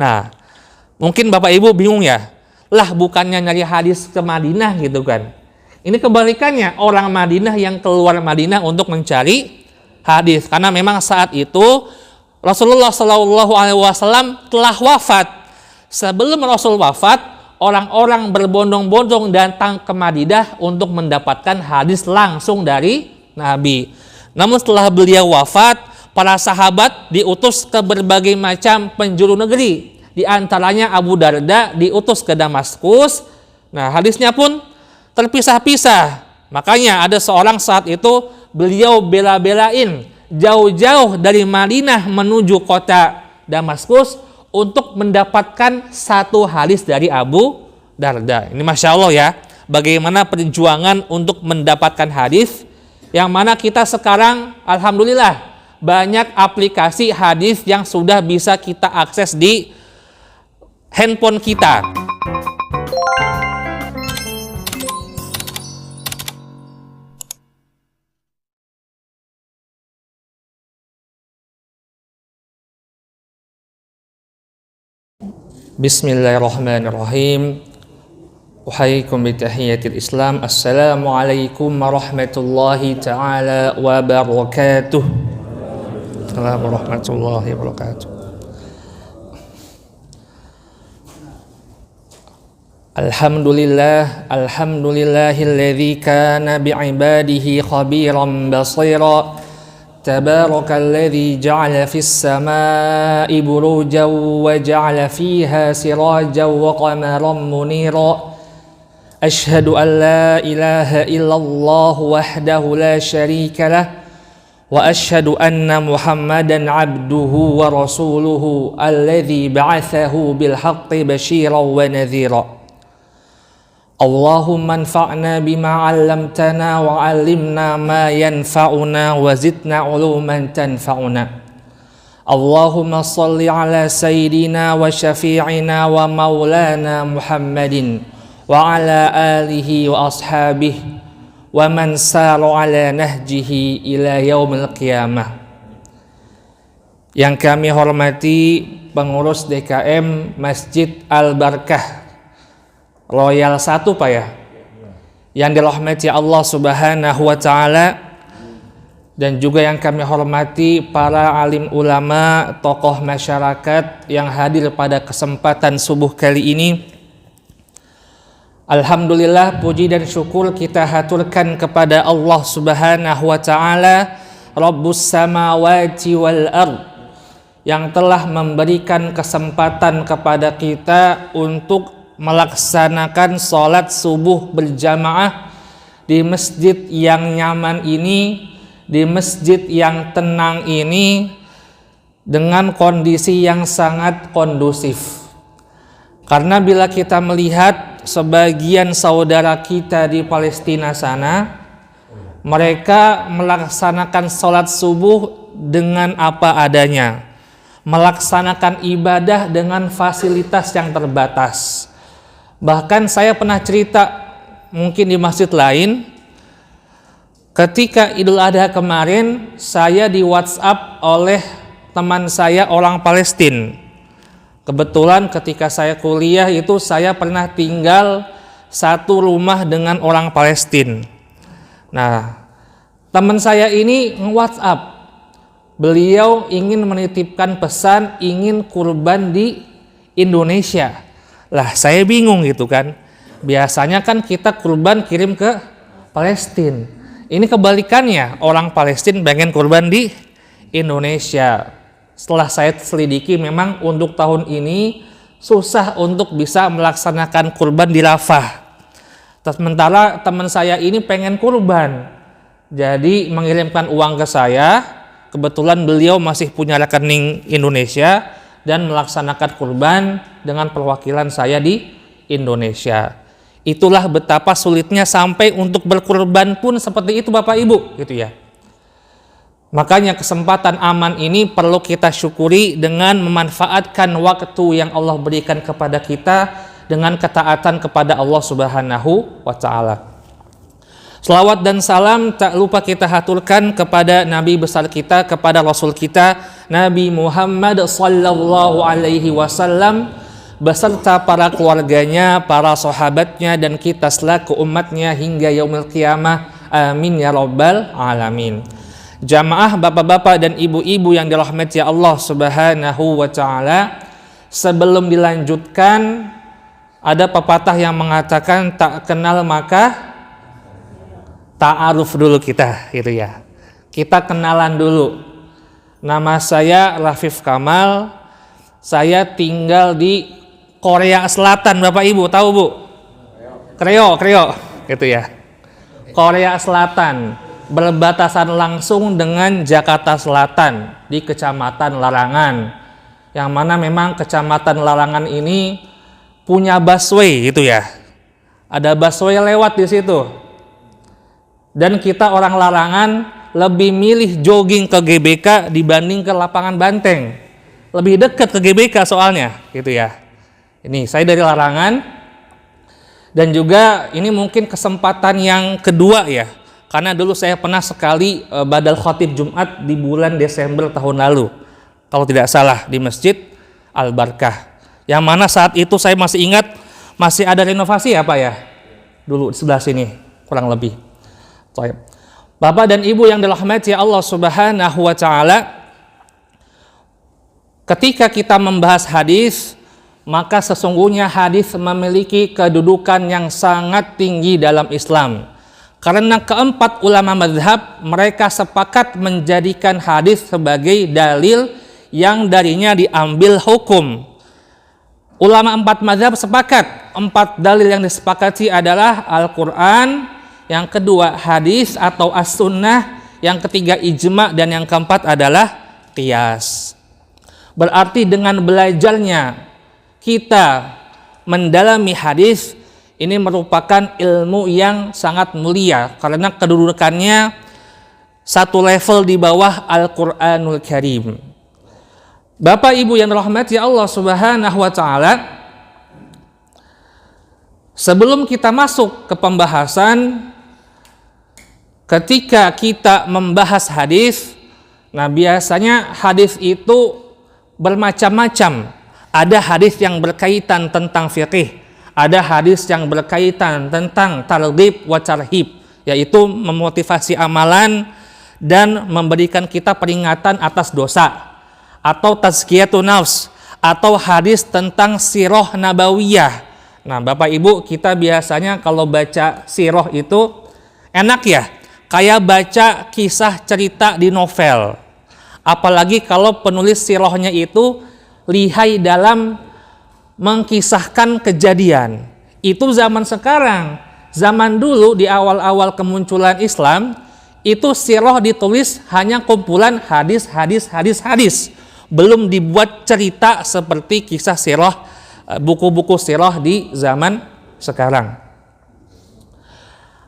Nah, mungkin Bapak Ibu bingung ya, lah bukannya nyari hadis ke Madinah gitu kan. Ini kebalikannya, orang Madinah yang keluar Madinah untuk mencari hadis, karena memang saat itu Rasulullah SAW telah wafat. Sebelum Rasul wafat, orang-orang berbondong-bondong datang ke Madinah untuk mendapatkan hadis langsung dari Nabi. Namun setelah beliau wafat, para sahabat diutus ke berbagai macam penjuru negeri. Di antaranya Abu Darda diutus ke Damaskus. Nah, hadisnya pun terpisah-pisah. Makanya ada seorang saat itu beliau bela-belain jauh-jauh dari Madinah menuju kota Damaskus untuk mendapatkan satu hadis dari Abu Darda. Ini Masya Allah ya, bagaimana perjuangan untuk mendapatkan hadis, yang mana kita sekarang alhamdulillah banyak aplikasi hadis yang sudah bisa kita akses di handphone kita. Bismillahirrahmanirrahim. Uhayyikum bitahiyatil Islam. Assalamualaikum warahmatullahi taala wabarakatuh. Assalamualaikum warahmatullahi wabarakatuh. Alhamdulillahilladzi kana bi'ibadihi khabiran basira. Tabarakalladzi ja'ala fis samaa'i burujan wa ja'ala fiha sirajan wa qamaran munira. Ashhadu an la ilaha illallah wahdahu la syarika lah wa ashhadu anna Muhammadan 'abduhu wa rasuluhu alladzi ba'athahu bil haqqi basyiran wa nadhira. Allahumma anfa'na bima 'allamtana wa 'allimna ma yanfa'una wa zidna 'uluman tanfa'una. Allahumma shalli 'ala sayyidina wa syafi'ina wa maulana Muhammadin wa 'ala alihi wa ashabihi wa man sara 'ala nahjihi ila yaumil qiyamah. Yang kami hormati pengurus DKM Masjid Al-Barkah Royal 1 Pak ya, yang dirahmati Allah Subhanahu wa Ta'ala, dan juga yang kami hormati para alim ulama, tokoh masyarakat yang hadir pada kesempatan subuh kali ini. Alhamdulillah, puji dan syukur kita haturkan kepada Allah Subhanahu wa Ta'ala, Rabbus samawati wal ard, yang telah memberikan kesempatan kepada kita untuk melaksanakan sholat subuh berjamaah di masjid yang nyaman ini, di masjid yang tenang ini, dengan kondisi yang sangat kondusif. Karena bila kita melihat sebagian saudara kita di Palestina sana, mereka melaksanakan sholat subuh dengan apa adanya, melaksanakan ibadah dengan fasilitas yang terbatas. Bahkan saya pernah cerita mungkin di masjid lain, ketika Idul Adha kemarin saya di WhatsApp oleh teman saya orang Palestina. Kebetulan ketika saya kuliah itu saya pernah tinggal satu rumah dengan orang Palestina. Nah, teman saya ini nge-WhatsApp, beliau ingin menitipkan pesan, ingin kurban di Indonesia. Lah saya bingung gitu kan, biasanya kan kita kurban kirim ke Palestina, ini kebalikannya, orang Palestina pengen kurban di Indonesia. Setelah saya selidiki, memang untuk tahun ini susah untuk bisa melaksanakan kurban di Rafah. Sementara teman saya ini pengen kurban, jadi mengirimkan uang ke saya. Kebetulan beliau masih punya rekening Indonesia dan melaksanakan kurban dengan perwakilan saya di Indonesia. Itulah betapa sulitnya sampai untuk berkurban pun seperti itu Bapak Ibu, gitu ya. Makanya kesempatan aman ini perlu kita syukuri dengan memanfaatkan waktu yang Allah berikan kepada kita dengan ketaatan kepada Allah Subhanahu wa Ta'ala. Selawat dan salam tak lupa kita haturkan kepada Nabi besar kita, kepada Rasul kita, Nabi Muhammad sallallahu alaihi wasallam, beserta para keluarganya, para sahabatnya, dan kita selaku umatnya hingga yaumil qiyamah. Amin ya rabbal alamin. Jamaah bapak-bapak dan ibu-ibu yang dirahmati Allah subhanahu wa ta'ala, sebelum dilanjutkan, ada pepatah yang mengatakan tak kenal maka ta'aruf dulu kita, gitu ya. Kita kenalan dulu. Nama saya Rafif Kamal. Saya tinggal di Korea Selatan, Bapak Ibu tahu Bu? Kreo, gitu ya. Korea Selatan, berbatasan langsung dengan Jakarta Selatan di Kecamatan Larangan. Yang mana memang Kecamatan Larangan ini punya busway, gitu ya. Ada busway lewat di situ. Dan kita orang Larangan lebih milih jogging ke GBK dibanding ke lapangan Banteng. Lebih dekat ke GBK soalnya, gitu ya. Ini saya dari Larangan, dan juga ini mungkin kesempatan yang kedua ya. Karena dulu saya pernah sekali badal khatib Jumat di bulan Desember tahun lalu, kalau tidak salah, di Masjid Al-Barkah. Yang mana saat itu saya masih ingat masih ada renovasi ya Pak ya, dulu di sebelah sini kurang lebih. Bapak dan Ibu yang dirahmati Allah subhanahu wa ta'ala, ketika kita membahas hadis, maka sesungguhnya hadis memiliki kedudukan yang sangat tinggi dalam Islam. Karena keempat ulama mazhab, mereka sepakat menjadikan hadis sebagai dalil yang darinya diambil hukum. Ulama empat mazhab sepakat, empat dalil yang disepakati adalah Al-Quran, yang kedua hadis atau as-sunnah, yang ketiga ijma, dan yang keempat adalah qiyas. Berarti dengan belajarnya kita mendalami hadis, ini merupakan ilmu yang sangat mulia karena kedudukannya satu level di bawah Al-Quranul Karim. Bapak Ibu yang dirahmati Allah subhanahu wa ta'ala, sebelum kita masuk ke pembahasan, ketika kita membahas hadis, nah biasanya hadis itu bermacam-macam. Ada hadis yang berkaitan tentang fikih, ada hadis yang berkaitan tentang targhib wa tarhib, yaitu memotivasi amalan dan memberikan kita peringatan atas dosa, atau tazkiyatun nafs, atau hadis tentang sirah nabawiyah. Nah Bapak Ibu, kita biasanya kalau baca sirah itu enak ya, kayak baca kisah cerita di novel. Apalagi kalau penulis sirahnya itu lihai dalam mengkisahkan kejadian. Itu zaman sekarang. Zaman dulu di awal-awal kemunculan Islam, itu sirah ditulis hanya kumpulan hadis. Belum dibuat cerita seperti kisah sirah, buku-buku sirah di zaman sekarang.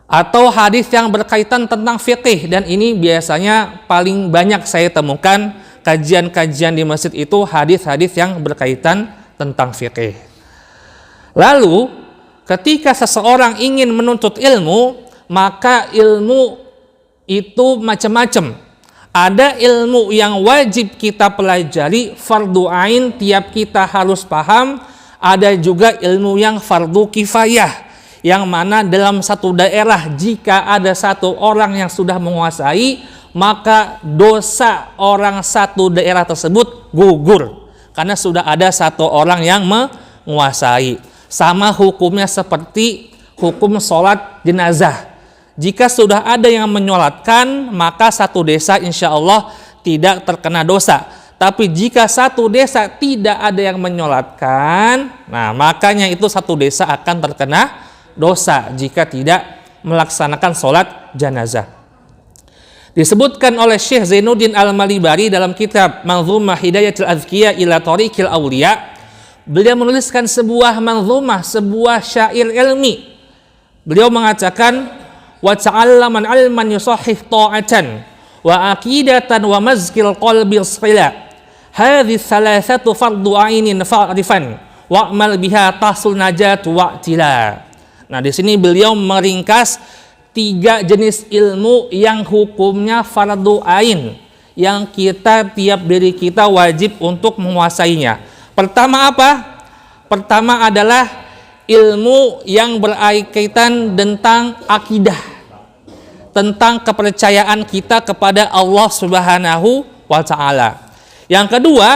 Atau hadis yang berkaitan tentang fikih, dan ini biasanya paling banyak saya temukan kajian-kajian di masjid itu hadis-hadis yang berkaitan tentang fikih. Lalu ketika seseorang ingin menuntut ilmu, maka ilmu itu macam-macam. Ada ilmu yang wajib kita pelajari, fardu ain, tiap kita harus paham. Ada juga ilmu yang fardu kifayah, yang mana dalam satu daerah jika ada satu orang yang sudah menguasai, maka dosa orang satu daerah tersebut gugur karena sudah ada satu orang yang menguasai. Sama hukumnya seperti hukum sholat jenazah. Jika sudah ada yang menyolatkan, maka satu desa insya Allah tidak terkena dosa. Tapi jika satu desa tidak ada yang menyolatkan, nah makanya itu satu desa akan terkena dosa jika tidak melaksanakan sholat jenazah. Disebutkan oleh Syekh Zainuddin Al-Malibari dalam kitab Manzumah Hidayatul Azkiya ila Thariqil Awliya. Beliau menuliskan sebuah manzumah, sebuah syair ilmi. Beliau mengatakan, wa ta'allaman ilman yusahih ta'atan wa aqidatan wa mazkil qalbi sila. Hadhihi thalathatu fardu ainin fa'rifan wa'mal biha tahsul najat wa'tila. Nah, di sini beliau meringkas 3 jenis ilmu yang hukumnya fardu ain, yang tiap diri kita wajib untuk menguasainya. Pertama apa? Pertama adalah ilmu yang berkaitan tentang akidah, tentang kepercayaan kita kepada Allah Subhanahu wa Ta'ala. Yang kedua,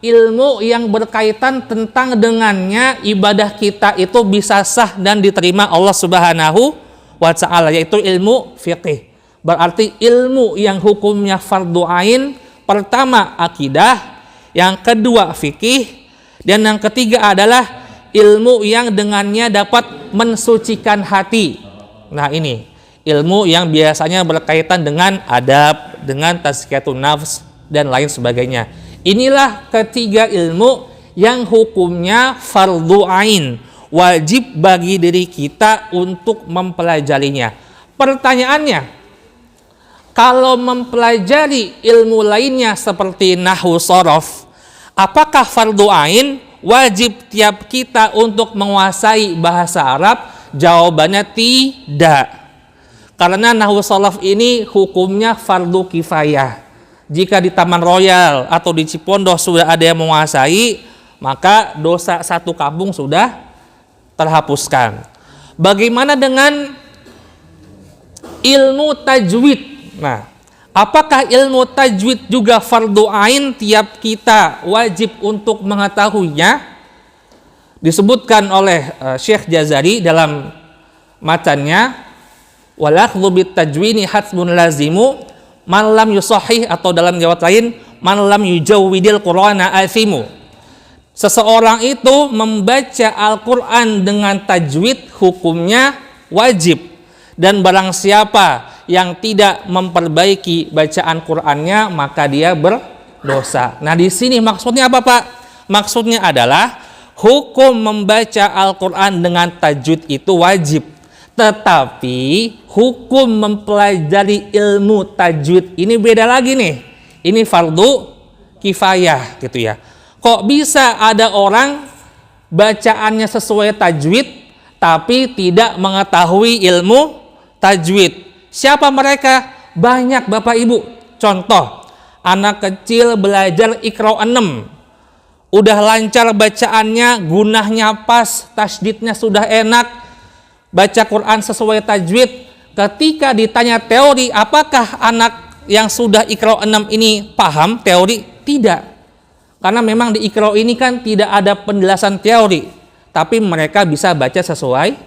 ilmu yang berkaitan tentang dengannya ibadah kita itu bisa sah dan diterima Allah Subhanahu wa Ta'ala, yaitu ilmu fiqih. Berarti ilmu yang hukumnya fardu ain, pertama akidah, yang kedua fikih, dan yang ketiga adalah ilmu yang dengannya dapat mensucikan hati. Nah, ini ilmu yang biasanya berkaitan dengan adab, dengan tazkiyatun nafs dan lain sebagainya. Inilah ketiga ilmu yang hukumnya fardu ain, wajib bagi diri kita untuk mempelajarinya. Pertanyaannya, kalau mempelajari ilmu lainnya seperti nahwu shorof, apakah fardu ain, wajib tiap kita untuk menguasai bahasa Arab? Jawabannya tidak. Karena nahwu shorof ini hukumnya fardu kifayah. Jika di Taman Royal atau di Cipondoh sudah ada yang menguasai, maka dosa satu kampung sudah terhapuskan. Bagaimana dengan ilmu tajwid? Nah, apakah ilmu tajwid juga fardu ain, tiap kita wajib untuk mengetahuinya? Disebutkan oleh Syekh Jazari dalam matannya, walakhdhu bit tajwini hatmun lazimu man lam yusahih, atau dalam riwayat lain man lam yujawwidil qur'ana athimu. Seseorang itu membaca Al-Qur'an dengan tajwid hukumnya wajib, dan barang siapa yang tidak memperbaiki bacaan Qur'annya maka dia berdosa. Nah, di sini maksudnya apa, Pak? Maksudnya adalah hukum membaca Al-Qur'an dengan tajwid itu wajib, tetapi hukum mempelajari ilmu tajwid ini beda lagi nih. Ini fardu kifayah gitu ya. Kok bisa ada orang bacaannya sesuai tajwid tapi tidak mengetahui ilmu tajwid? Siapa mereka? Banyak, Bapak Ibu. Contoh, anak kecil belajar Iqra 6, udah lancar bacaannya, gunahnya pas, tasydidnya sudah enak, baca Quran sesuai tajwid. Ketika ditanya teori, apakah anak yang sudah Iqra 6 ini paham teori? Tidak. Karena memang di Iqra ini kan tidak ada penjelasan teori, tapi mereka bisa baca sesuai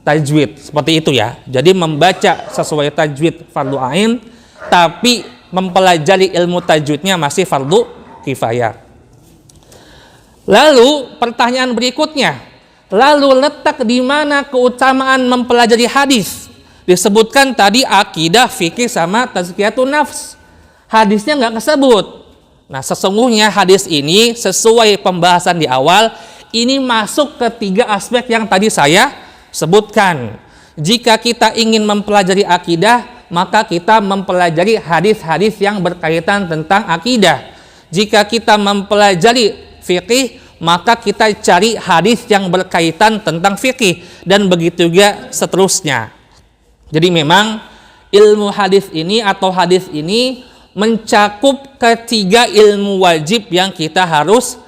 tajwid. Seperti itu ya. Jadi membaca sesuai tajwid fardu ain, tapi mempelajari ilmu tajwidnya masih fardu kifayah. Lalu pertanyaan berikutnya, lalu letak di mana keutamaan mempelajari hadis? Disebutkan tadi akidah, fikih, sama tazkiyatun nafs. Hadisnya nggak kesebut. Nah, sesungguhnya hadis ini sesuai pembahasan di awal, ini masuk ke 3 aspek yang tadi saya sebutkan. Jika kita ingin mempelajari akidah, maka kita mempelajari hadis-hadis yang berkaitan tentang akidah. Jika kita mempelajari fikih, maka kita cari hadis yang berkaitan tentang fikih, dan begitu juga seterusnya. Jadi memang ilmu hadis ini atau hadis ini mencakup ketiga ilmu wajib yang kita harus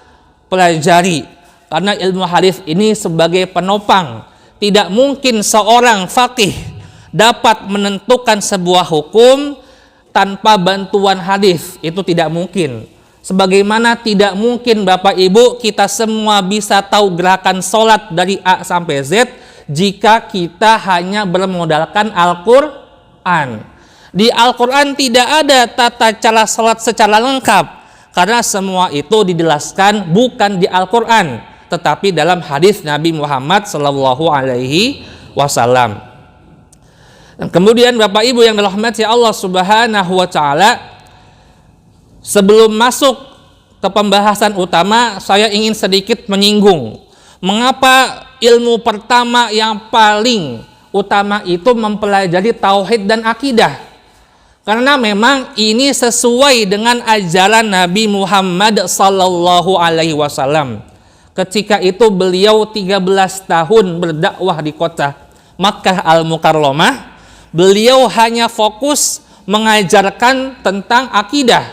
pelajari. Karena ilmu hadis ini sebagai penopang. Tidak mungkin seorang faqih dapat menentukan sebuah hukum tanpa bantuan hadis. Itu tidak mungkin. Sebagaimana tidak mungkin Bapak Ibu kita semua bisa tahu gerakan sholat dari A sampai Z jika kita hanya bermodalkan Al-Quran. Di Al-Quran tidak ada tata cara sholat secara lengkap, karena semua itu dijelaskan bukan di Al-Quran, tetapi dalam hadis Nabi Muhammad Sallallahu Alaihi Wasallam. Dan kemudian Bapak Ibu yang dirahmati Allah Subhanahu Wa Taala, sebelum masuk ke pembahasan utama, saya ingin sedikit menyinggung mengapa ilmu pertama yang paling utama itu mempelajari tauhid dan akidah. Karena memang ini sesuai dengan ajaran Nabi Muhammad Sallallahu Alaihi Wasallam. Ketika itu beliau 13 tahun berdakwah di kota Makkah Al-Mukarramah. beliau hanya fokus mengajarkan tentang akidah.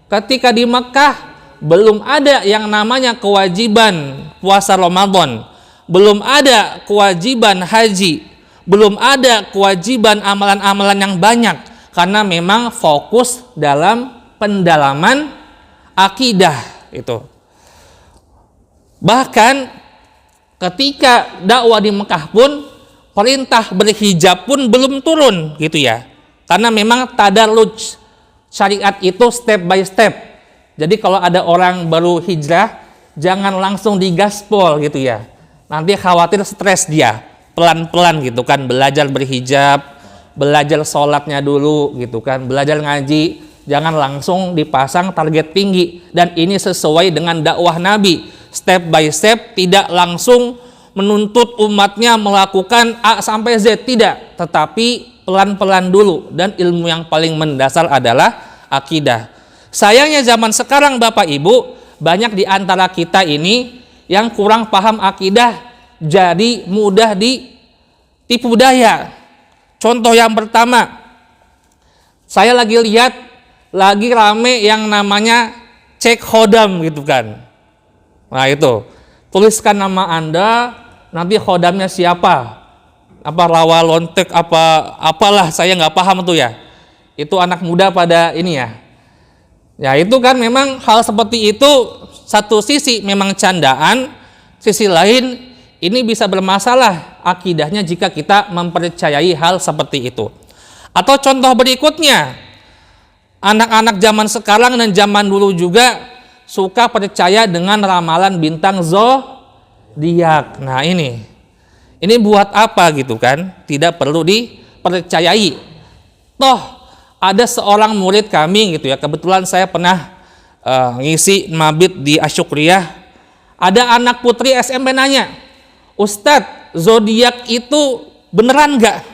Ketika di Mekah belum ada yang namanya kewajiban puasa Ramadan, belum ada kewajiban haji, belum ada kewajiban amalan-amalan yang banyak, karena memang fokus dalam pendalaman akidah itu. Bahkan ketika dakwah di Mekah pun perintah berhijab pun belum turun gitu ya, karena memang tadarruj syariat itu step by step. Jadi kalau ada orang baru hijrah, jangan langsung digaspol gitu ya. Nanti khawatir stres dia. Pelan-pelan gitu kan, belajar berhijab, belajar sholatnya dulu gitu kan, belajar ngaji. Jangan langsung dipasang target tinggi. Dan ini sesuai dengan dakwah Nabi. Step by step, tidak langsung menuntut umatnya melakukan A sampai Z, tidak. Tetapi pelan-pelan dulu. Dan ilmu yang paling mendasar adalah akidah. Sayangnya zaman sekarang Bapak Ibu, banyak di antara kita ini yang kurang paham akidah, jadi mudah ditipu daya. Contoh yang pertama, saya lagi lihat lagi rame yang namanya cek khodam gitu kan. Nah itu, tuliskan nama Anda, nanti khodamnya siapa, apa rawa lontek, apalah, saya nggak paham tuh ya. Itu anak muda pada ini ya. Ya itu kan memang hal seperti itu, satu sisi memang candaan, sisi lain ini bisa bermasalah akidahnya jika kita mempercayai hal seperti itu. Atau contoh berikutnya, anak-anak zaman sekarang dan zaman dulu juga suka percaya dengan ramalan bintang zodiak. Nah ini buat apa gitu kan? Tidak perlu dipercayai. Toh ada seorang murid kami gitu ya, kebetulan saya pernah ngisi mabit di Asyukriyah. Ada anak putri SMP nanya, Ustadz, zodiak itu beneran nggak?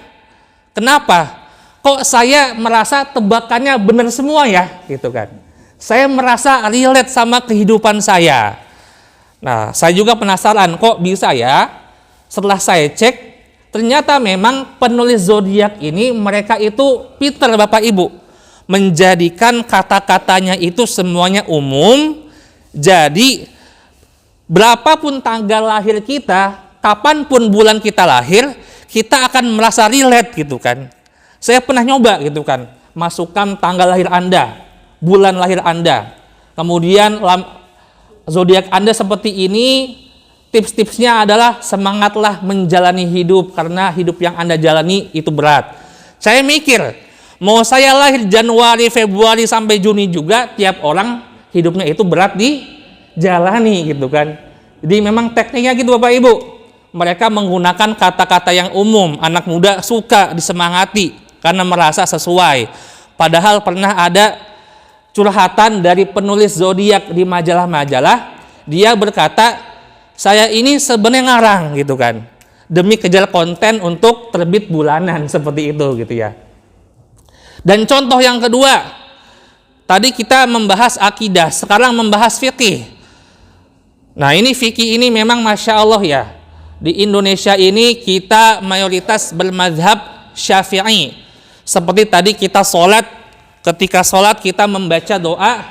Kenapa? Kok saya merasa tebakannya bener semua ya, gitu kan? Saya merasa relate sama kehidupan saya. Nah, saya juga penasaran, kok bisa ya? Setelah saya cek, ternyata memang penulis zodiak ini mereka itu pintar Bapak Ibu, menjadikan kata-katanya itu semuanya umum. Jadi berapapun tanggal lahir kita, kapanpun bulan kita lahir, kita akan merasa relate gitu kan. Saya pernah nyoba gitu kan, masukkan tanggal lahir Anda, bulan lahir Anda, kemudian zodiak Anda seperti ini. Tips-tipsnya adalah semangatlah menjalani hidup, karena hidup yang Anda jalani itu berat. Saya mikir, mau saya lahir Januari, Februari sampai Juni juga, tiap orang hidupnya itu berat dijalani gitu kan. Jadi memang tekniknya gitu Bapak Ibu. Mereka menggunakan kata-kata yang umum, anak muda suka disemangati karena merasa sesuai. Padahal pernah ada curhatan dari penulis zodiak di majalah-majalah, dia berkata, saya ini sebenarnya ngarang gitu kan, demi kejar konten untuk terbit bulanan seperti itu gitu ya. Dan contoh yang kedua, tadi kita membahas akidah, sekarang membahas fikih. Nah ini fikih ini memang Masya Allah ya, di Indonesia ini kita mayoritas bermadzhab Syafi'i. Seperti tadi kita sholat, ketika sholat kita membaca doa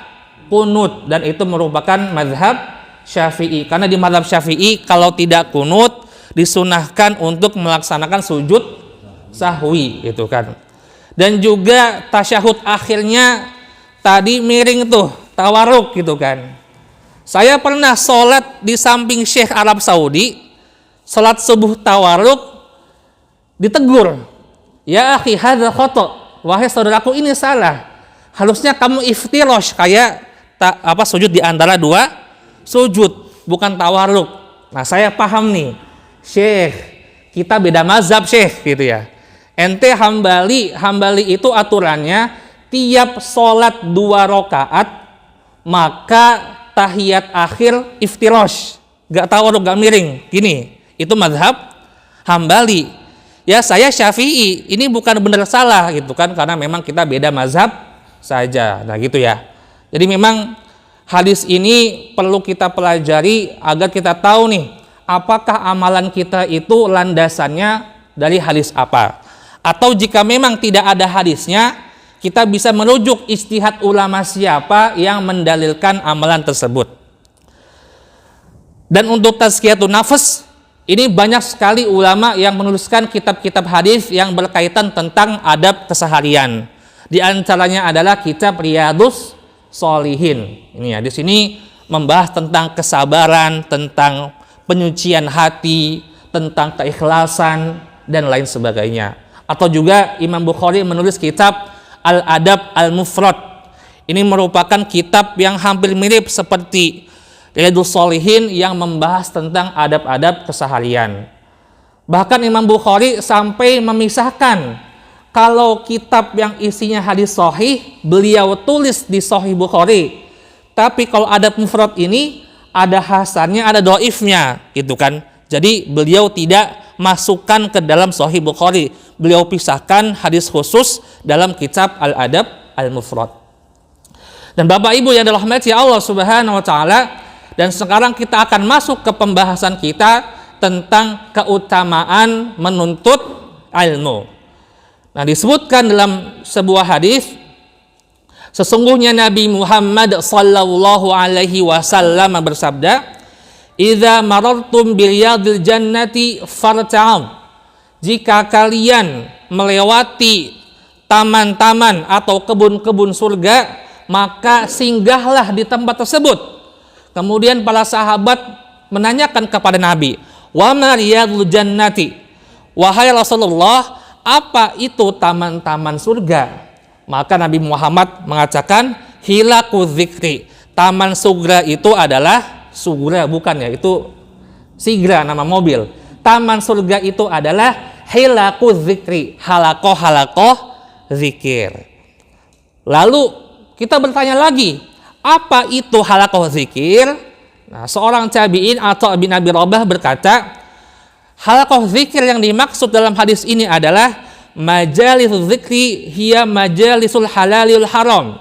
kunut, dan itu merupakan madzhab Syafi'i, karena di mazhab Syafi'i kalau tidak kunut disunahkan untuk melaksanakan sujud sahwi gitu kan. Dan juga tasyahud akhirnya tadi miring tuh, tawaruk gitu kan. Saya pernah sholat di samping Syekh Arab Saudi, sholat subuh tawaruk, ditegur, ya akhi hadza khata', wahai saudaraku ini salah, harusnya kamu iftirosh, kayak sujud di antara dua sujud, bukan tawaruk. Nah saya paham nih, Syekh, kita beda mazhab Syekh gitu ya. Ente Hambali itu aturannya tiap sholat 2 rakaat maka tahiyat akhir iftirosh, gak tawaruk, gak miring, gini. Itu mazhab Hambali. Ya saya Syafi'i, ini bukan benar salah gitu kan, karena memang kita beda mazhab saja. Nah gitu ya. Jadi memang hadis ini perlu kita pelajari agar kita tahu nih, apakah amalan kita itu landasannya dari hadis apa. Atau jika memang tidak ada hadisnya, kita bisa merujuk ijtihad ulama siapa yang mendalilkan amalan tersebut. Dan untuk tazkiyatun nafs, ini banyak sekali ulama yang menuliskan kitab-kitab hadis yang berkaitan tentang adab keseharian. Di antaranya adalah kitab Riyadhus Shalihin. Ini ya, di sini membahas tentang kesabaran, tentang penyucian hati, tentang keikhlasan dan lain sebagainya. Atau juga Imam Bukhari menulis kitab Al-Adab Al-Mufrad. Ini merupakan kitab yang hampir mirip seperti Riyadhus Shalihin yang membahas tentang adab-adab keseharian. Bahkan Imam Bukhari sampai memisahkan, kalau kitab yang isinya hadis sahih beliau tulis di Sahih Bukhari, tapi kalau adab mufrad ini ada hasannya, ada dhaifnya, gitu kan. Jadi beliau tidak masukkan ke dalam Sahih Bukhari, beliau pisahkan hadis khusus dalam kitab Al-Adab Al-Mufrad. Dan Bapak Ibu yang dirahmati Allah Subhanahu wa taala, dan sekarang kita akan masuk ke pembahasan kita tentang keutamaan menuntut ilmu. Nah, disebutkan dalam sebuah hadis, sesungguhnya Nabi Muhammad sallallahu alaihi wasallam bersabda, "Idza marartum biryadil jannati farta'u." Jika kalian melewati taman-taman atau kebun-kebun surga, maka singgahlah di tempat tersebut. Kemudian para sahabat menanyakan kepada Nabi, "Wa ma riyadul jannati?" Wahai Rasulullah, apa itu taman-taman surga? Maka Nabi Muhammad mengatakan, "Hilaku dzikri." Taman surga itu adalah Sugra, bukan ya, itu Sigra nama mobil. Taman surga itu adalah hilaku dzikri, halakoh zikir. Lalu kita bertanya lagi, apa itu halakoh zikir? Nah, seorang tabi'in atau bin Abi Rabah berkata, halakoh zikir yang dimaksud dalam hadis ini adalah majalisul zikri hiya majalisul halalil haram.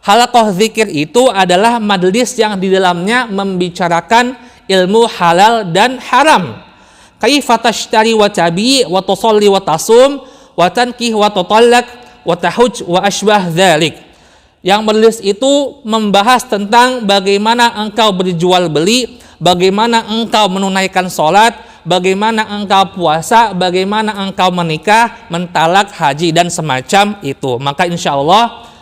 Halaqah zikir itu adalah majelis yang di dalamnya membicarakan ilmu halal dan haram. Kaifa tashtari wa tabi wa tusalli wa tasum wa tankih wa tutallaq wa tahuj wa asbah dzalik. Yang majelis itu membahas tentang bagaimana engkau berjual beli, bagaimana engkau menunaikan salat, bagaimana engkau puasa, bagaimana engkau menikah, mentalak, haji dan semacam itu. Maka insyaallah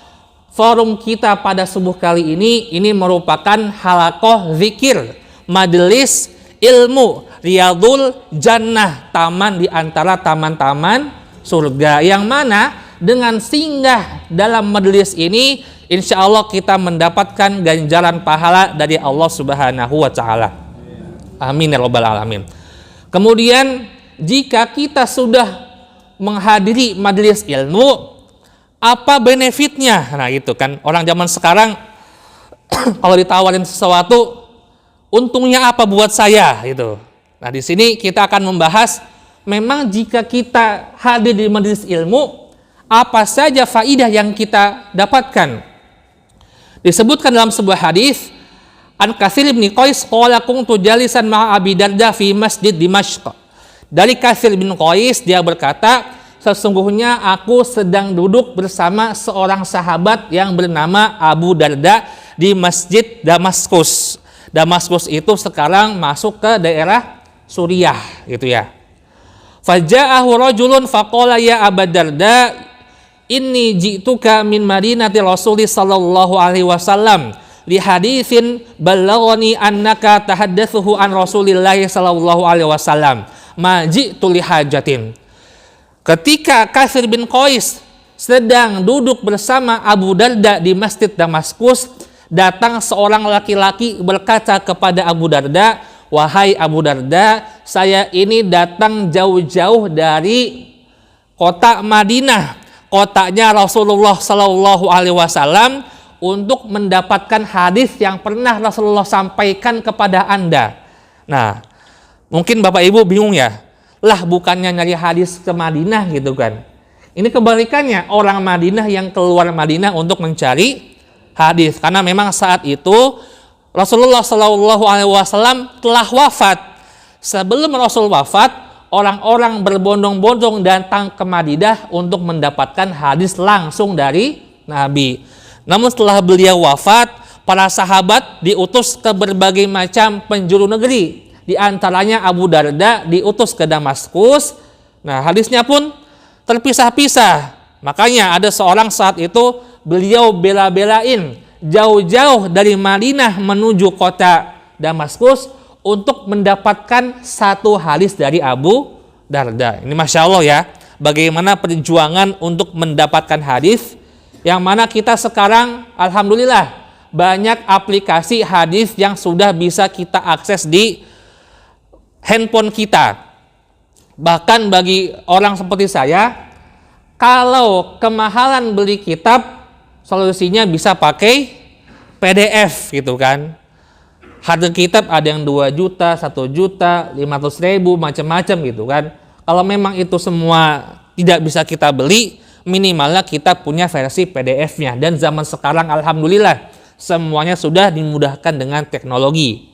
forum kita pada subuh kali ini merupakan halaqah zikir, majelis ilmu, riyadul jannah, taman di antara taman-taman surga, yang mana dengan singgah dalam majelis ini insya Allah kita mendapatkan ganjaran pahala dari Allah Subhanahu wa taala. Amin ya rabbal alamin. Kemudian jika kita sudah menghadiri majelis ilmu, apa benefitnya? Nah itu kan, orang zaman sekarang kalau ditawarin sesuatu, untungnya apa buat saya gitu. Nah di sini kita akan membahas, memang jika kita hadir di majelis ilmu, apa saja faidah yang kita dapatkan. Disebutkan dalam sebuah hadis, An Katsir bin Qais qala kuntu jalisan ma'a Abi Darda fi masjid Dimashq. Dari Katsir bin Qais, dia berkata, sesungguhnya aku sedang duduk bersama seorang sahabat yang bernama Abu Darda di Masjid Damaskus. Damaskus itu sekarang masuk ke daerah Suriah gitu ya. Faja'ahu rajulun faqala ya Abu Darda inni ji'tuka min madinati Rasulullah sallallahu alaihi wasallam li haditsin ballaghani annaka tahaddatsuhu an Rasulillah sallallahu alaihi wasallam ma ji'tu li hajatin. Ketika Katsir bin Qais sedang duduk bersama Abu Darda di Masjid Damaskus, datang seorang laki-laki berkata kepada Abu Darda, "Wahai Abu Darda, saya ini datang jauh-jauh dari kota Madinah, kotanya Rasulullah Sallallahu Alaihi Wasallam, untuk mendapatkan hadis yang pernah Rasulullah sampaikan kepada Anda." Nah, mungkin Bapak Ibu bingung ya, lah bukannya nyari hadis ke Madinah gitu kan. Ini kebalikannya, orang Madinah yang keluar Madinah untuk mencari hadis, karena memang saat itu Rasulullah Shallallahu Alaihi Wasallam telah wafat. Sebelum Rasul wafat, orang-orang berbondong-bondong datang ke Madinah untuk mendapatkan hadis langsung dari Nabi. Namun setelah beliau wafat, para sahabat diutus ke berbagai macam penjuru negeri. Di antaranya Abu Darda diutus ke Damaskus. Nah, hadisnya pun terpisah-pisah. Makanya ada seorang saat itu beliau bela-belain jauh-jauh dari Madinah menuju kota Damaskus untuk mendapatkan satu hadis dari Abu Darda. Ini Masya Allah ya, bagaimana perjuangan untuk mendapatkan hadis, yang mana kita sekarang alhamdulillah banyak aplikasi hadis yang sudah bisa kita akses di handphone kita. Bahkan bagi orang seperti saya, kalau kemahalan beli kitab, solusinya bisa pakai PDF gitu kan. Harga kitab ada yang 2 juta, 1 juta, 500.000, macam-macam gitu kan. Kalau memang itu semua tidak bisa kita beli, minimalnya kita punya versi PDF-nya. Dan zaman sekarang alhamdulillah semuanya sudah dimudahkan dengan teknologi.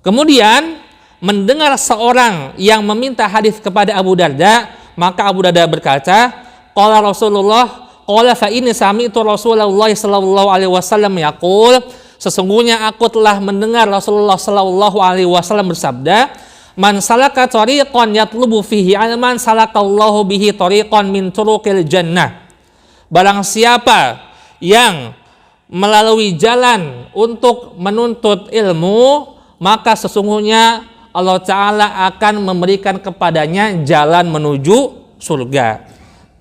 Kemudian mendengar seorang yang meminta hadis kepada Abu Darda, maka Abu Darda berkata, qala Rasulullah, qala fa inni sami'tu Rasulullah sallallahu alaihi wasallam yaqul, sesungguhnya aku telah mendengar Rasulullah sallallahu alaihi wasallam bersabda, man salaka tariqan yatlubu fihi ilman salakallahu bihi tariqan min turuqil jannah. Barang siapa yang melalui jalan untuk menuntut ilmu, maka sesungguhnya Allah Ta'ala akan memberikan kepadanya jalan menuju surga.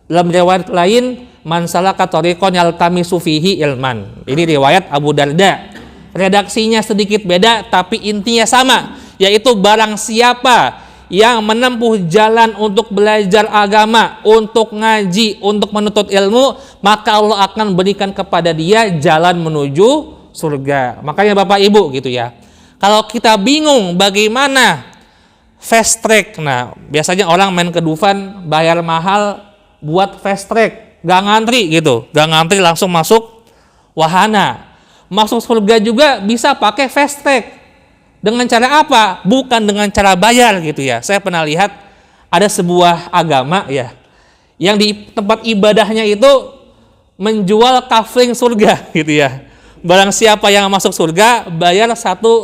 Dalam riwayat lain, man salaka tariqan yaltamisu fihi ilman. Ini riwayat Abu Darda. Redaksinya sedikit beda tapi intinya sama, yaitu barang siapa yang menempuh jalan untuk belajar agama, untuk ngaji, untuk menuntut ilmu, maka Allah akan berikan kepada dia jalan menuju surga. Makanya Bapak Ibu gitu ya, kalau kita bingung bagaimana fast track, nah biasanya orang main ke Dufan bayar mahal buat fast track, gak ngantri gitu, gak ngantri langsung masuk wahana. Masuk surga juga bisa pakai fast track. Dengan cara apa? Bukan dengan cara bayar gitu ya. Saya pernah lihat ada sebuah agama ya, yang di tempat ibadahnya itu menjual kafling surga gitu ya. Barang siapa yang masuk surga bayar 1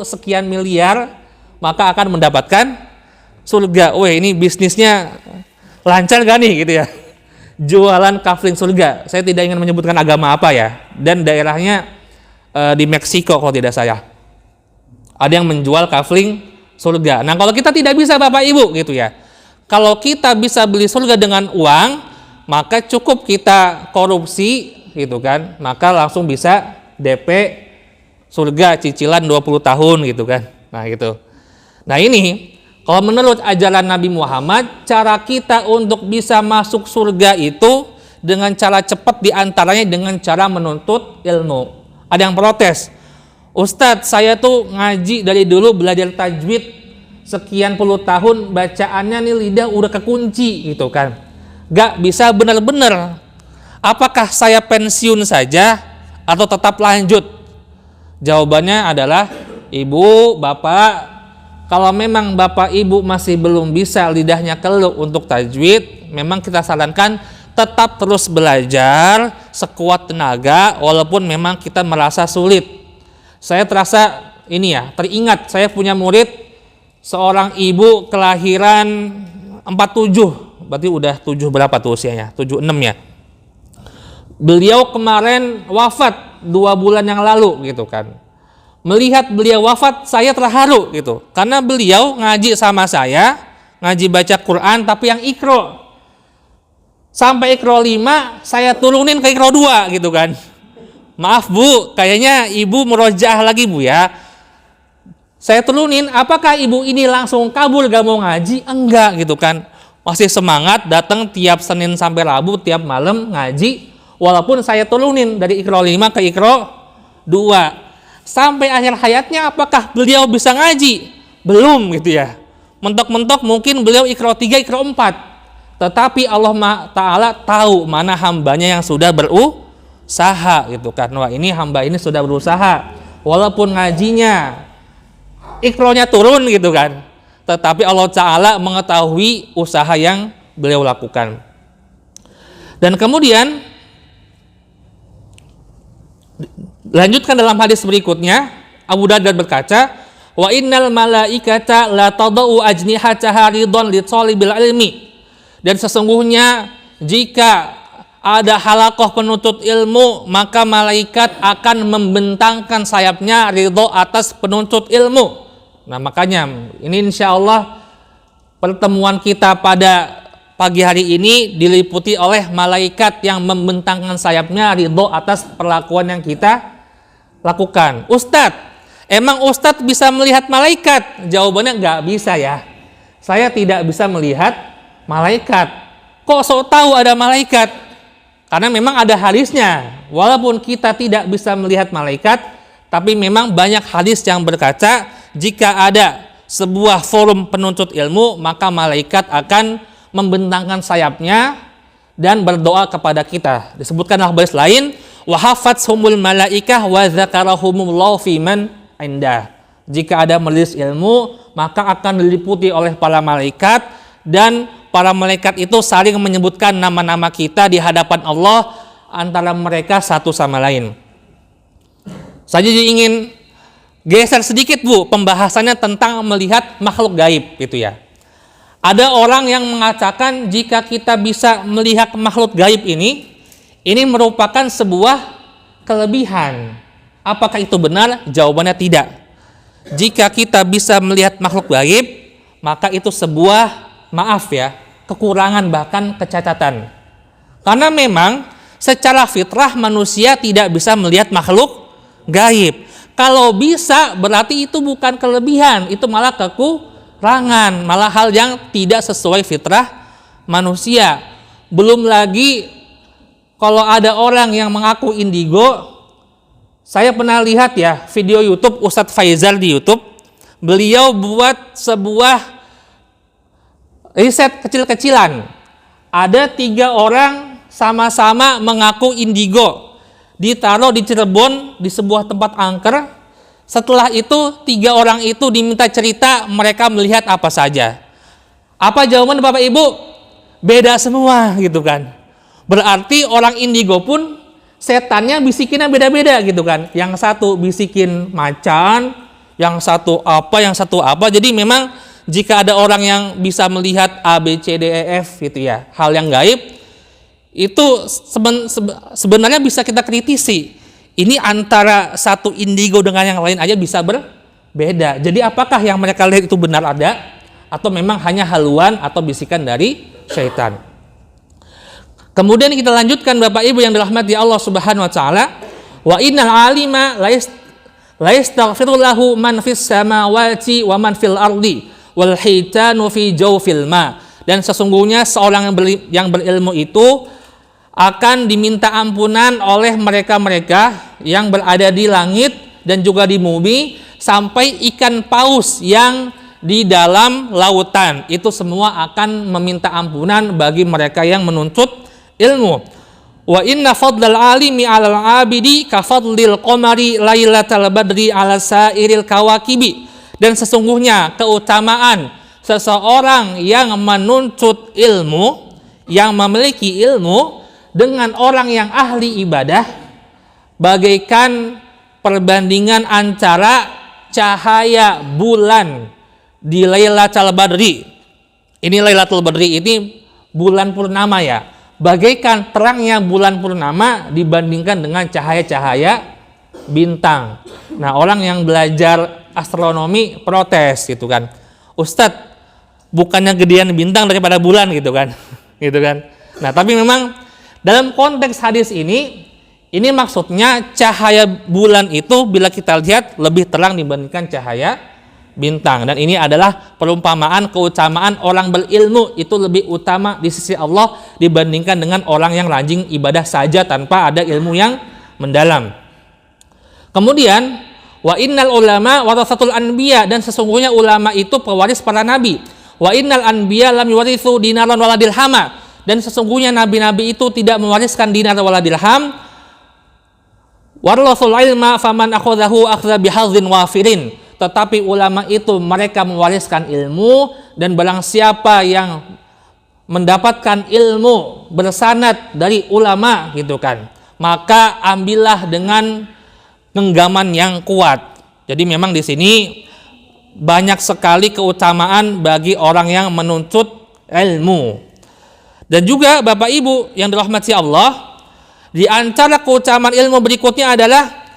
sekian miliar, maka akan mendapatkan surga. Weh, ini bisnisnya lancar gak nih gitu ya, jualan kafling surga. Saya tidak ingin menyebutkan agama apa ya, dan daerahnya di Meksiko kalau tidak salah. Ada yang menjual kafling surga. Nah, kalau kita tidak bisa Bapak Ibu gitu ya, kalau kita bisa beli surga dengan uang, maka cukup kita korupsi gitu kan, maka langsung bisa DP surga cicilan 20 tahun gitu kan. Nah gitu. Nah ini kalau menurut ajaran Nabi Muhammad, cara kita untuk bisa masuk surga itu dengan cara cepat, diantaranya dengan cara menuntut ilmu. Ada yang protes, Ustadz saya tuh ngaji dari dulu, belajar tajwid sekian puluh tahun, bacaannya nih lidah udah kekunci gitu kan, gak bisa benar-benar. Apakah saya pensiun saja atau tetap lanjut? Jawabannya adalah, Ibu, Bapak, kalau memang Bapak Ibu masih belum bisa, lidahnya keluh untuk tajwid, memang kita sarankan tetap terus belajar sekuat tenaga, walaupun memang kita merasa sulit. Saya terasa ini ya, teringat saya punya murid, seorang ibu kelahiran 47, berarti udah 7 berapa tuh usianya? 76 ya. Beliau kemarin wafat 2 bulan yang lalu gitu kan. Melihat beliau wafat, saya terharu gitu, karena beliau ngaji sama saya, ngaji baca Quran tapi yang Iqra. Sampai Iqra 5 saya turunin ke Iqra 2 gitu kan. Maaf Bu, kayaknya ibu murojaah lagi Bu ya. Saya turunin, apakah ibu ini langsung kabur gak mau ngaji? Enggak gitu kan. Masih semangat, datang tiap Senin sampai Rabu, tiap malam ngaji. Walaupun saya turunin dari Iqra 5 ke Iqra 2. Sampai akhir hayatnya apakah beliau bisa ngaji? Belum gitu ya. Mentok-mentok mungkin beliau Iqra 3, Iqra 4. Tetapi Allah Ta'ala tahu mana hambanya yang sudah berusaha gitu kan. Wah, ini hamba ini sudah berusaha, walaupun ngajinya Iqra-nya turun gitu kan, tetapi Allah Ta'ala mengetahui usaha yang beliau lakukan. Dan kemudian lanjutkan dalam hadis berikutnya, Abu Darda berkata, wa innal malaikata la tadau ajnihataha ridon li talibil ilmi. Dan sesungguhnya jika ada halaqah penuntut ilmu, maka malaikat akan membentangkan sayapnya ridho atas penuntut ilmu. Nah makanya ini insya Allah pertemuan kita pada pagi hari ini diliputi oleh malaikat yang membentangkan sayapnya ridho atas perlakuan yang kita lakukan. Ustadz, emang Ustadz bisa melihat malaikat? Jawabannya nggak bisa ya. Saya tidak bisa melihat malaikat. Kok sok tahu ada malaikat? Karena memang ada hadisnya. Walaupun kita tidak bisa melihat malaikat, tapi memang banyak hadis yang berkata jika ada sebuah forum penuntut ilmu, maka malaikat akan membentangkan sayapnya dan berdoa kepada kita. Disebutkan dalam hadis lain, wa hafathumul malaikah wa dzakarahumullahu fiman indah. Jika ada majelis ilmu, maka akan diliputi oleh para malaikat dan para malaikat itu saling menyebutkan nama-nama kita di hadapan Allah antara mereka satu sama lain. Saya jadi ingin geser sedikit Bu pembahasannya tentang melihat makhluk gaib gitu ya. Ada orang yang mengatakan jika kita bisa melihat makhluk gaib ini merupakan sebuah kelebihan. Apakah itu benar? Jawabannya tidak. Jika kita bisa melihat makhluk gaib, maka itu sebuah, maaf ya, kekurangan bahkan kecacatan. Karena memang secara fitrah manusia tidak bisa melihat makhluk gaib. Kalau bisa berarti itu bukan kelebihan, itu malah kekurangan, malah hal yang tidak sesuai fitrah manusia. Belum lagi kalau ada orang yang mengaku indigo. Saya pernah lihat ya video YouTube Ustadz Faizal di YouTube. Beliau buat sebuah riset kecil-kecilan. Ada 3 orang sama-sama mengaku indigo. Ditaruh di Cirebon di sebuah tempat angker. Setelah itu 3 orang itu diminta cerita mereka melihat apa saja. Apa jawaban Bapak Ibu? Beda semua gitu kan. Berarti orang indigo pun setannya bisikinnya beda-beda gitu kan. Yang satu bisikin macan, yang satu apa. Jadi memang jika ada orang yang bisa melihat A, B, C, D, E, F gitu ya, hal yang gaib, itu sebenarnya bisa kita kritisi. Ini antara satu indigo dengan yang lain aja bisa berbeda. Jadi apakah yang mereka lihat itu benar ada, atau memang hanya haluan atau bisikan dari syaitan? Kemudian kita lanjutkan Bapak Ibu yang dirahmati Allah Subhanahu wa taala, wa innal alima la yastaghfiru lahu man fis samawati wa man fil ardi wal hitanu fi jawfil ma. Dan sesungguhnya seorang yang berilmu itu akan diminta ampunan oleh mereka-mereka yang berada di langit dan juga di bumi, sampai ikan paus yang di dalam lautan itu semua akan meminta ampunan bagi mereka yang menuntut ilmu. Wa inna fadlal alimi 'alal 'abidi ka fadlil qamari lailatal badri 'ala sairil kawakibi. Dan sesungguhnya keutamaan seseorang yang menuntut ilmu, yang memiliki ilmu dengan orang yang ahli ibadah, bagaikan perbandingan antara cahaya bulan di Lailatul Badri. Ini Lailatul Badri ini bulan purnama ya. Bagaikan terangnya bulan purnama dibandingkan dengan cahaya-cahaya bintang. Nah, orang yang belajar astronomi protes gitu kan. Ustadz, bukannya gedean bintang daripada bulan gitu kan. Gitu kan. Nah, tapi memang dalam konteks hadis ini maksudnya cahaya bulan itu bila kita lihat lebih terang dibandingkan cahaya bintang. Dan ini adalah perumpamaan keutamaan orang berilmu itu lebih utama di sisi Allah dibandingkan dengan orang yang rajin ibadah saja tanpa ada ilmu yang mendalam. Kemudian wa innal ulama warasatul anbiya, dan sesungguhnya ulama itu pewaris para nabi. Wa innal anbiya lam yuwarithu dinaran wala dirhama, dan sesungguhnya nabi-nabi itu tidak mewariskan dinar wala dirham. Warasul ilma faman akhadhahu akhadha bihadzin wafirin, tetapi ulama itu mereka mewariskan ilmu, dan barang siapa yang mendapatkan ilmu bersanad dari ulama gitu kan, maka ambillah dengan genggaman yang kuat. Jadi memang di sini banyak sekali keutamaan bagi orang yang menuntut ilmu. Dan juga Bapak Ibu yang dirahmati Allah, di antara keutamaan ilmu berikutnya adalah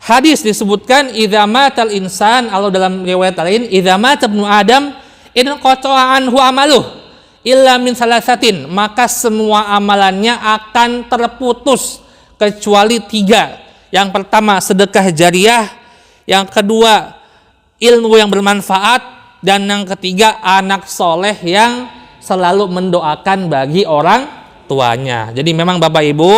hadis disebutkan idza matal insan, atau dalam riwayat lain idza mata ibnu adam in qata'a anhu amaluh illa min salasatin, maka semua amalannya akan terputus kecuali 3. Yang pertama sedekah jariah, yang kedua ilmu yang bermanfaat, dan yang ketiga anak soleh yang selalu mendoakan bagi orang tuanya. Jadi memang Bapak Ibu,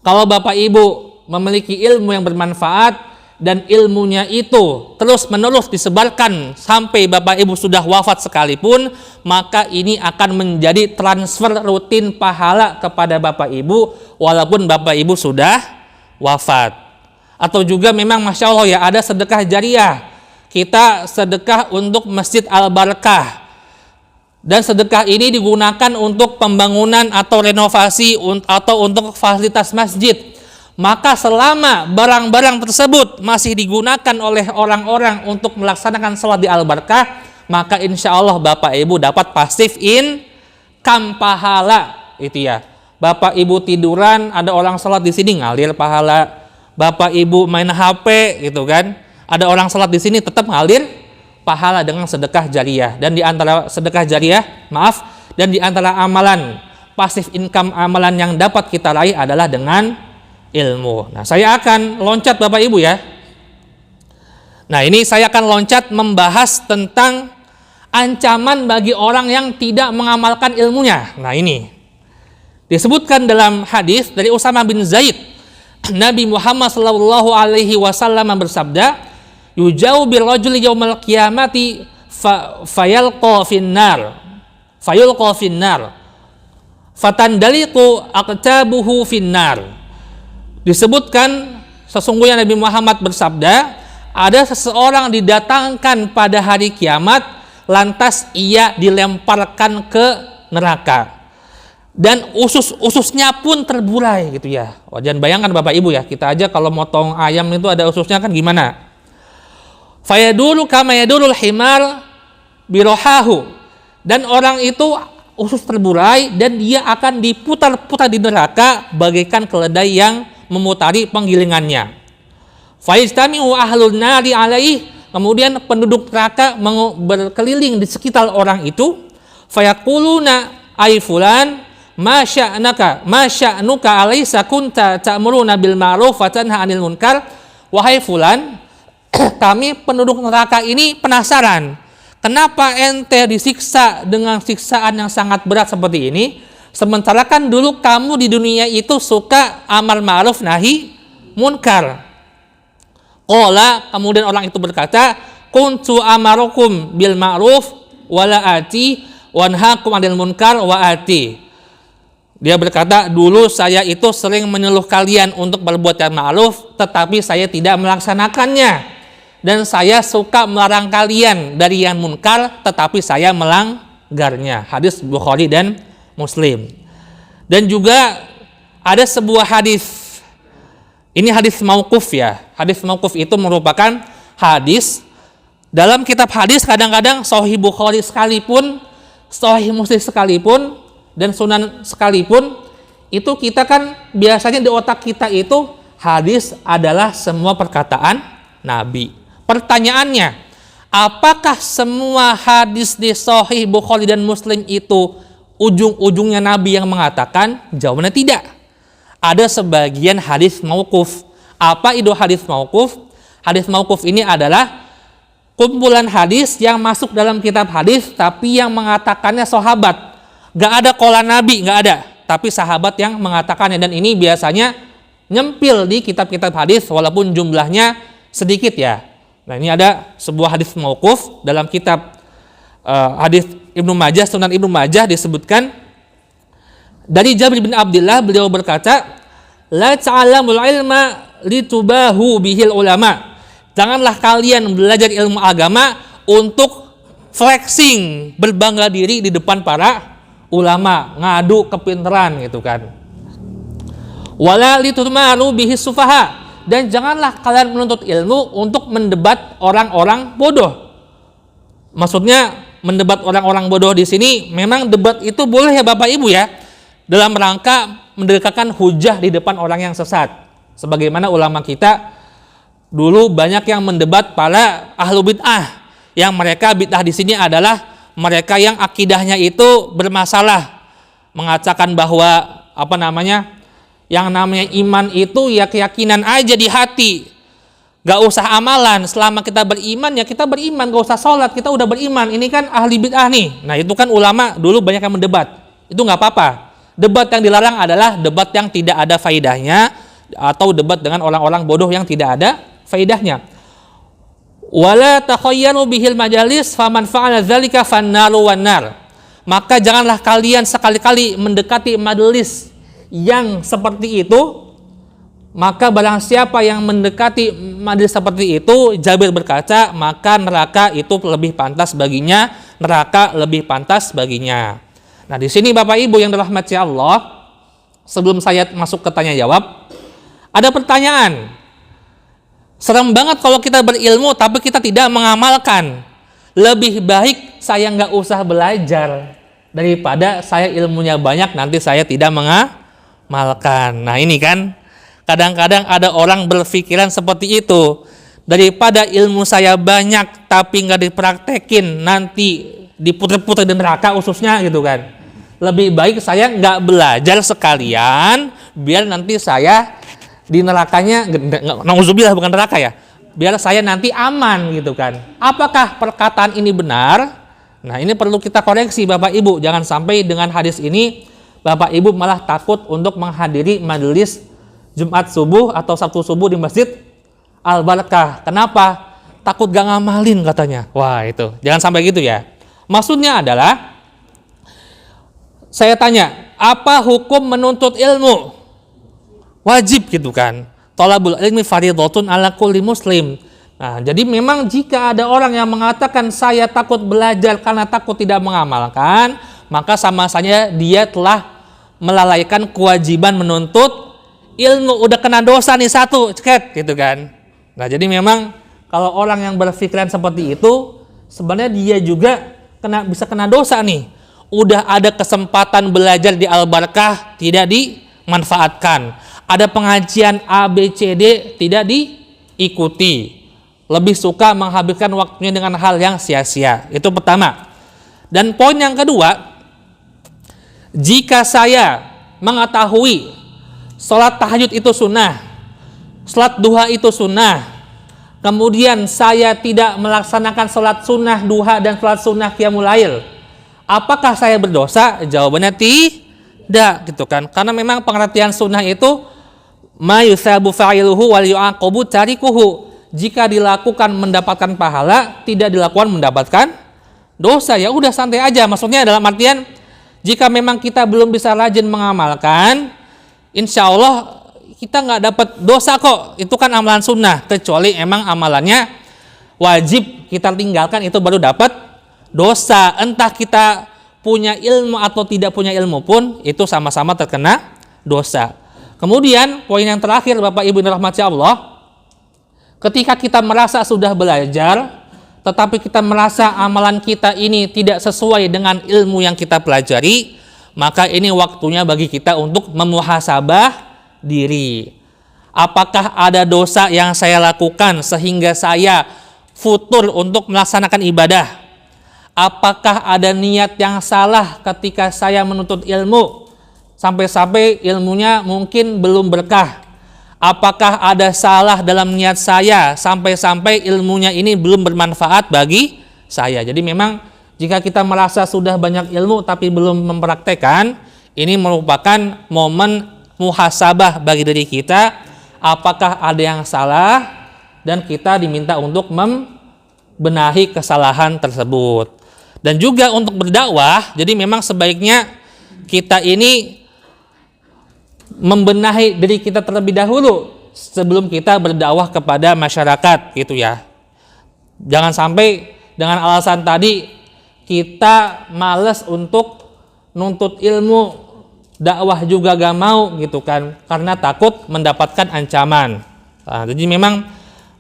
kalau Bapak Ibu memiliki ilmu yang bermanfaat dan ilmunya itu terus menerus disebarkan sampai Bapak Ibu sudah wafat sekalipun, maka ini akan menjadi transfer rutin pahala kepada Bapak Ibu walaupun Bapak Ibu sudah wafat. Atau juga memang Masya Allah ya, ada sedekah jariah. Kita sedekah untuk Masjid Al-Barakah, dan sedekah ini digunakan untuk pembangunan atau renovasi atau untuk fasilitas masjid. Maka selama barang-barang tersebut masih digunakan oleh orang-orang untuk melaksanakan sholat di Al-Barakah, maka insya Allah Bapak Ibu dapat pasif income pahala. Itu ya, Bapak Ibu tiduran, ada orang sholat di sini ngalir pahala. Bapak Ibu main HP gitu kan, ada orang sholat di sini tetap ngalir pahala dengan sedekah jariah. Dan di antara sedekah jariah, dan di antara amalan pasif income, amalan yang dapat kita raih adalah dengan ilmu. Nah, saya akan loncat Bapak Ibu ya. Nah, ini saya akan loncat membahas tentang ancaman bagi orang yang tidak mengamalkan ilmunya. Nah, ini disebutkan dalam hadis dari Usama bin Zaid, Nabi Muhammad SAW bersabda, yujau bil rajuli yaumal qiyamati fayalqa finnar fatandaliqu aqtabuhu finnar. Disebutkan sesungguhnya Nabi Muhammad bersabda, ada seseorang didatangkan pada hari kiamat lantas ia dilemparkan ke neraka dan usus-ususnya pun terburai gitu ya. Jangan bayangkan Bapak Ibu ya, kita aja kalau motong ayam itu ada ususnya kan gimana? Fayadulu kama yadulul himar birohahu, dan orang itu usus terburai dan dia akan diputar-putar di neraka bagaikan keledai yang memutari penggilingannya. Fayajtami'u ahlun nari alaih, kemudian penduduk neraka berkeliling di sekitar orang itu. Fayaquluna ay fulan ma sya'nuka alaysa kunta ta'muruna bil ma'ruf wa tanha 'anil munkar. Wahai fulan, kami penduduk neraka ini penasaran, kenapa ente disiksa dengan siksaan yang sangat berat seperti ini, sementara kan dulu kamu di dunia itu suka amal ma'ruf nahi munkar. Qala, kemudian orang itu berkata, kuntu amarukum bil ma'ruf wala ati wanhakum 'anil munkar wa ati. Dia berkata, dulu saya itu sering menyuruh kalian untuk berbuat yang ma'ruf, tetapi saya tidak melaksanakannya. Dan saya suka melarang kalian dari yang munkar, tetapi saya melanggarnya. Hadis Bukhari dan Muslim. Dan juga ada sebuah hadis, ini hadis mauquf ya. Hadis mauquf itu merupakan hadis dalam kitab hadis, kadang-kadang Sahih Bukhari sekalipun, Sahih Muslim sekalipun, dan Sunan sekalipun, itu kita kan biasanya di otak kita itu hadis adalah semua perkataan Nabi. Pertanyaannya, apakah semua hadis di Sahih Bukhari dan Muslim itu ujung-ujungnya Nabi yang mengatakan? Jawabannya tidak. Ada sebagian hadis mauquf. Apa itu hadis mauquf? Hadis mauquf ini adalah kumpulan hadis yang masuk dalam kitab hadis, tapi yang mengatakannya sahabat. Gak ada qola Nabi, gak ada. Tapi sahabat yang mengatakannya, dan ini biasanya nyempil di kitab-kitab hadis walaupun jumlahnya sedikit ya. Nah, ini ada sebuah hadis mauquf dalam kitab hadis Ibnu Majah, Sunan Ibnu Majah, disebutkan dari Jabir bin Abdullah, beliau berkata, la ta'lamul ilma litubahu bihil ulama, Janganlah kalian belajar ilmu agama untuk flexing, berbangga diri di depan para ulama, ngadu kepintaran gitu kan. Wala litutmaru bihi sufaha, dan janganlah kalian menuntut ilmu untuk mendebat orang-orang bodoh. Maksudnya mendebat orang-orang bodoh di sini memang debat itu boleh ya Bapak Ibu ya, dalam rangka mendekatkan hujah di depan orang yang sesat. Sebagaimana ulama kita dulu banyak yang mendebat para ahlu bid'ah, yang mereka bid'ah di sini adalah mereka yang akidahnya itu bermasalah, mengatakan bahwa yang namanya iman itu ya keyakinan aja di hati, gak usah amalan. Selama kita beriman ya kita beriman, gak usah sholat, kita udah beriman. Ini kan ahli bid'ah nih. Nah itu kan ulama dulu banyak yang mendebat, itu gak apa-apa. Debat yang dilarang adalah debat yang tidak ada faidahnya, atau debat dengan orang-orang bodoh yang tidak ada faidahnya. Wala takhayyaru bihil majalis faman fa'ala dzalika fannaru wannar. Maka janganlah kalian sekali-kali mendekati majelis yang seperti itu, maka barang siapa yang mendekati majelis seperti itu, Jabir berkata, maka neraka itu lebih pantas baginya, neraka lebih pantas baginya. Nah, di sini Bapak Ibu yang dirahmati Allah, sebelum saya masuk ke tanya jawab, ada pertanyaan. Serem banget kalau kita berilmu tapi kita tidak mengamalkan. Lebih baik saya nggak usah belajar daripada saya ilmunya banyak nanti saya tidak mengamalkan. Nah ini kan kadang-kadang ada orang berpikiran seperti itu. Daripada ilmu saya banyak tapi nggak dipraktekin, nanti diputer-puter di neraka khususnya gitu kan. Lebih baik saya nggak belajar sekalian, biar nanti saya di nerakanya, nauzubillah bukan neraka ya, biar saya nanti aman gitu kan. Apakah perkataan ini benar? Nah ini perlu kita koreksi Bapak Ibu, jangan sampai dengan hadis ini Bapak Ibu malah takut untuk menghadiri majelis Jumat subuh atau Sabtu subuh di Masjid Al-Barakah. Kenapa? Takut gak ngamalin katanya. Wah itu, jangan sampai gitu ya. Maksudnya adalah, saya tanya, apa hukum menuntut ilmu? Wajib gitu kan. Thalabul ilmi fardhatun ala kulli muslim. Nah, jadi memang jika ada orang yang mengatakan saya takut belajar karena takut tidak mengamalkan, maka sama saja dia telah melalaikan kewajiban menuntut ilmu. Udah kena dosa nih satu, ceket gitu kan. Nah, jadi memang kalau orang yang berpikiran seperti itu, sebenarnya dia juga bisa kena dosa nih. Udah ada kesempatan belajar di Al-Barakah tidak dimanfaatkan. Ada pengajian ABCD tidak diikuti. Lebih suka menghabiskan waktunya dengan hal yang sia-sia. Itu pertama. Dan poin yang kedua, jika saya mengetahui sholat tahajud itu sunnah, sholat duha itu sunnah, kemudian saya tidak melaksanakan sholat sunnah duha dan sholat sunnah qiyamul lail, apakah saya berdosa? Jawabannya tidak gitu kan. Karena memang pengertian sunnah itu ma yusabu fa'iluhu wal yu'aqabu tarikuhu. Jika dilakukan mendapatkan pahala, tidak dilakukan mendapatkan dosa. Ya udah santai aja. Maksudnya dalam artian jika memang kita belum bisa rajin mengamalkan, insya Allah kita nggak dapat dosa kok. Itu kan amalan sunnah. Kecuali emang amalannya wajib kita tinggalkan, itu baru dapat dosa. Entah kita punya ilmu atau tidak punya ilmu pun, itu sama-sama terkena dosa. Kemudian poin yang terakhir Bapak Ibu dirahmati Allah, ketika kita merasa sudah belajar, tetapi kita merasa amalan kita ini tidak sesuai dengan ilmu yang kita pelajari, maka ini waktunya bagi kita untuk memuhasabah diri. Apakah ada dosa yang saya lakukan sehingga saya futur untuk melaksanakan ibadah? Apakah ada niat yang salah ketika saya menuntut ilmu? Sampai-sampai ilmunya mungkin belum berkah. Apakah ada salah dalam niat saya sampai-sampai ilmunya ini belum bermanfaat bagi saya? Jadi memang jika kita merasa sudah banyak ilmu tapi belum mempraktekkan, ini merupakan momen muhasabah bagi diri kita. Apakah ada yang salah dan kita diminta untuk membenahi kesalahan tersebut. Dan juga untuk berdakwah, jadi memang sebaiknya kita ini membenahi diri kita terlebih dahulu. sebelum kita berdakwah kepada masyarakat gitu ya. Jangan sampai dengan alasan tadi kita males untuk nuntut ilmu, dakwah juga gak mau gitu kan, karena takut mendapatkan ancaman. Nah, jadi memang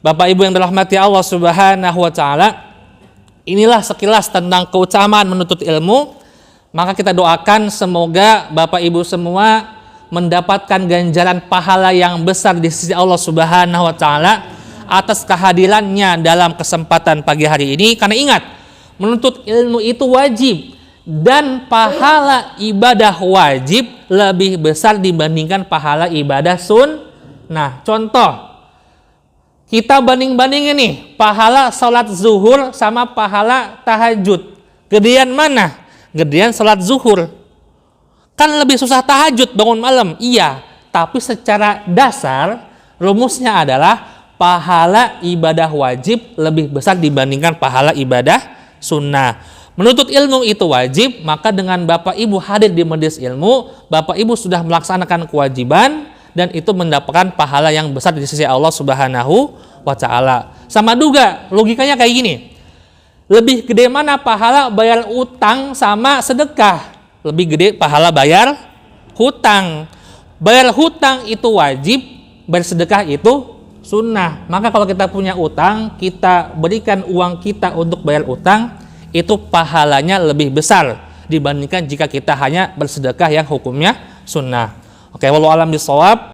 Bapak Ibu yang dirahmati Allah Subhanahu wa taala, inilah sekilas tentang keutamaan menuntut ilmu. Maka kita doakan semoga Bapak Ibu semua mendapatkan ganjaran pahala yang besar di sisi Allah Subhanahu wa taala atas kehadirannya dalam kesempatan pagi hari ini. Karena ingat, menuntut ilmu itu wajib dan pahala ibadah wajib lebih besar dibandingkan pahala ibadah sunnah. Contoh, kita banding-bandingin nih pahala sholat zuhur sama pahala tahajud. Gedean mana? Gedean sholat zuhur. Kan lebih susah tahajud bangun malam. Iya, tapi secara dasar rumusnya adalah pahala ibadah wajib lebih besar dibandingkan pahala ibadah sunnah. Menuntut ilmu itu wajib, maka dengan Bapak Ibu hadir di majelis ilmu, Bapak Ibu sudah melaksanakan kewajiban dan itu mendapatkan pahala yang besar di sisi Allah Subhanahu wa taala. Sama juga logikanya kayak gini. Lebih gede mana pahala bayar utang sama sedekah? Lebih gede pahala bayar hutang. Bayar hutang itu wajib, bayar sedekah itu sunnah. Maka kalau kita punya utang, kita berikan uang kita untuk bayar utang, itu pahalanya lebih besar dibandingkan jika kita hanya bersedekah yang hukumnya sunnah. Oke, wallahu alam bishawab.